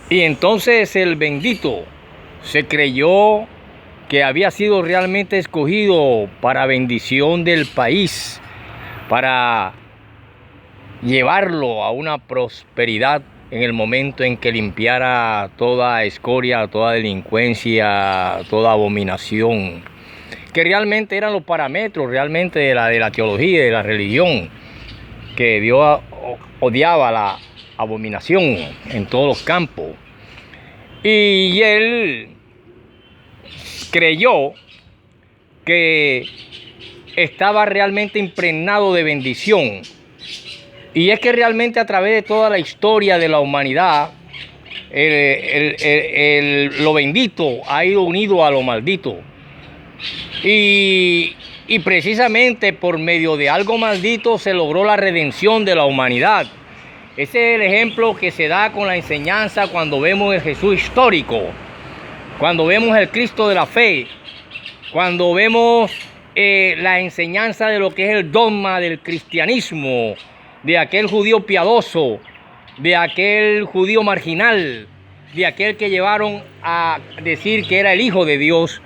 Y entonces el bendito se creyó que había sido realmente escogido para bendición del país, para llevarlo a una prosperidad en el momento en que limpiara toda escoria, toda delincuencia, toda abominación, que realmente eran los parámetros realmente de la teología y de la religión, que Dios odiaba la abominación en todos los campos. Y él creyó que estaba realmente impregnado de bendición. Y es que realmente a través de toda la historia de la humanidad, lo bendito ha ido unido a lo maldito. Y precisamente por medio de algo maldito se logró la redención de la humanidad. Ese es el ejemplo que se da con la enseñanza cuando vemos el Jesús histórico, cuando vemos el Cristo de la fe, cuando vemos la enseñanza de lo que es el dogma del cristianismo, de aquel judío piadoso, de aquel judío marginal, de aquel que llevaron a decir que era el Hijo de Dios.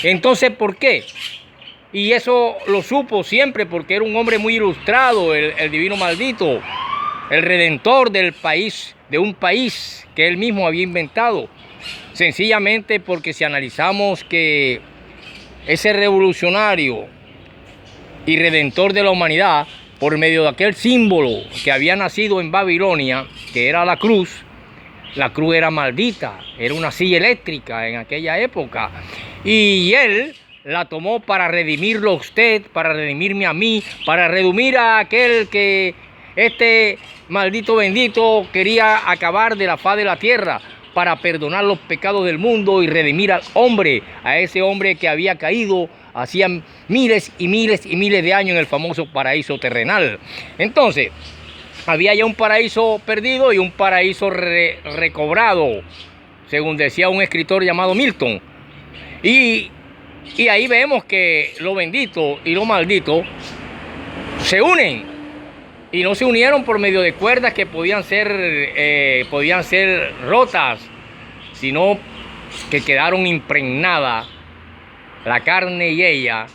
Entonces, ¿por qué? Y eso lo supo siempre porque era un hombre muy ilustrado, el divino maldito, el redentor del país, de un país que él mismo había inventado. Sencillamente porque si analizamos que ese revolucionario y redentor de la humanidad, por medio de aquel símbolo que había nacido en Babilonia, que era la cruz era maldita, era una silla eléctrica en aquella época. Y él la tomó para redimirlo a usted, para redimirme a mí, para redimir a aquel que este maldito bendito quería acabar de la faz de la tierra, para perdonar los pecados del mundo y redimir al hombre, a ese hombre que había caído hacía miles y miles y miles de años en el famoso paraíso terrenal. Entonces, había ya un paraíso perdido y un paraíso recobrado, según decía un escritor llamado Milton. Y ahí vemos que lo bendito y lo maldito se unen. Y no se unieron por medio de cuerdas que podían ser rotas, sino que quedaron impregnadas la carne y ella,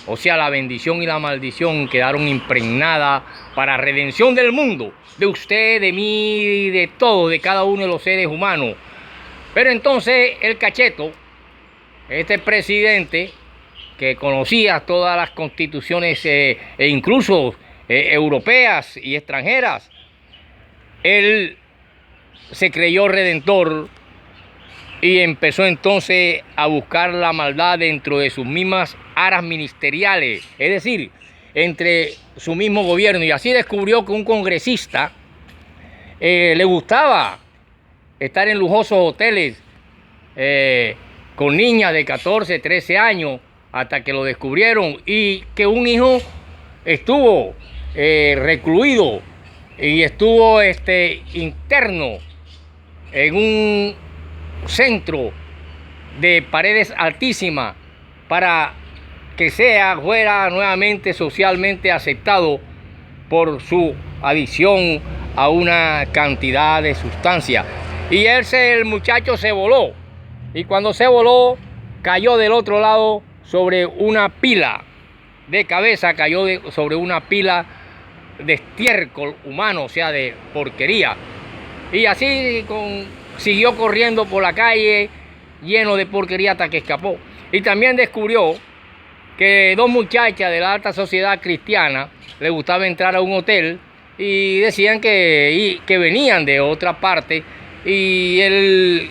o sea, la bendición y la maldición quedaron impregnadas para redención del mundo, de usted, de mí, de todo, de cada uno de los seres humanos. Pero entonces el cacheto, este presidente que conocía todas las constituciones e incluso europeas y extranjeras, él se creyó redentor y empezó entonces a buscar la maldad dentro de sus mismas aras ministeriales, es decir, entre su mismo gobierno. Y así descubrió que un congresista le gustaba estar en lujosos hoteles con niñas de 14, 13 años, hasta que lo descubrieron, y que un hijo estuvo recluido y estuvo interno en un centro de paredes altísimas para que fuera nuevamente socialmente aceptado por su adicción a una cantidad de sustancia. Y el muchacho se voló, y cuando se voló cayó del otro lado sobre una pila de cabeza, cayó sobre una pila de estiércol humano, o sea, de porquería. Y así siguió corriendo por la calle lleno de porquería hasta que escapó. Y también descubrió que dos muchachas de la alta sociedad cristiana les gustaba entrar a un hotel y decían que venían de otra parte, y el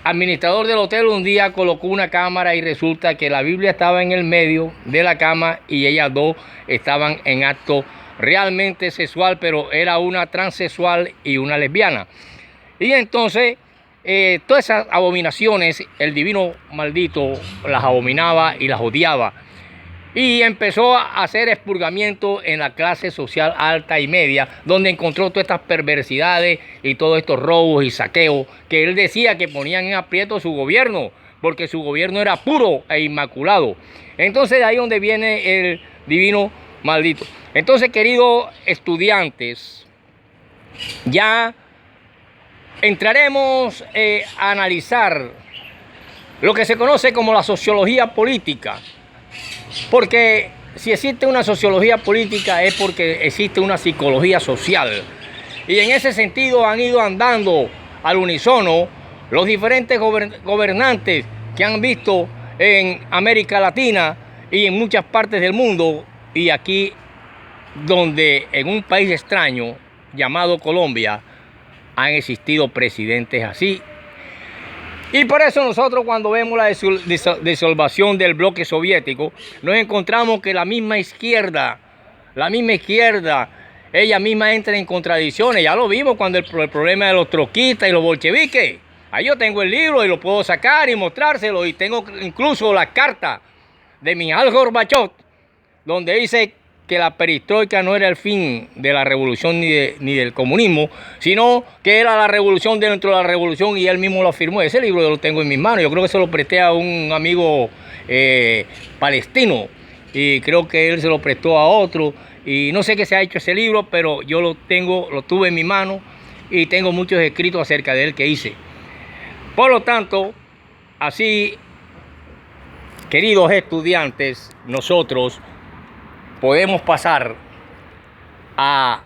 administrador del hotel un día colocó una cámara y resulta que la Biblia estaba en el medio de la cama y ellas dos estaban en acto realmente sexual, pero era una transexual y una lesbiana. Y entonces todas esas abominaciones el divino maldito las abominaba y las odiaba, y empezó a hacer expurgamiento en la clase social alta y media, donde encontró todas estas perversidades y todos estos robos y saqueos que él decía que ponían en aprieto su gobierno, porque su gobierno era puro e inmaculado. Entonces de ahí donde viene el divino maldito. Entonces, queridos estudiantes, ya entraremos a analizar lo que se conoce como la sociología política, porque si existe una sociología política es porque existe una psicología social, y en ese sentido han ido andando al unísono los diferentes gobernantes que han visto en América Latina y en muchas partes del mundo, y aquí donde en un país extraño llamado Colombia han existido presidentes así. Y por eso nosotros, cuando vemos la disolvación del bloque soviético, nos encontramos que la misma izquierda, ella misma entra en contradicciones. Ya lo vimos cuando el problema de los troquistas y los bolcheviques. Ahí yo tengo el libro y lo puedo sacar y mostrárselo, y tengo incluso la carta de Mikhail Gorbachev, donde dice que la perestroika no era el fin de la revolución ni del comunismo, sino que era la revolución dentro de la revolución, y él mismo lo afirmó. Ese libro yo lo tengo en mis manos. Yo creo que se lo presté a un amigo palestino, y creo que él se lo prestó a otro, y no sé qué se ha hecho ese libro, pero yo lo tuve en mi mano, y tengo muchos escritos acerca de él que hice. Por lo tanto, así, queridos estudiantes, nosotros podemos pasar a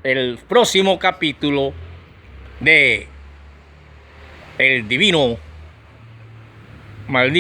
el próximo capítulo de El Divino Maldito.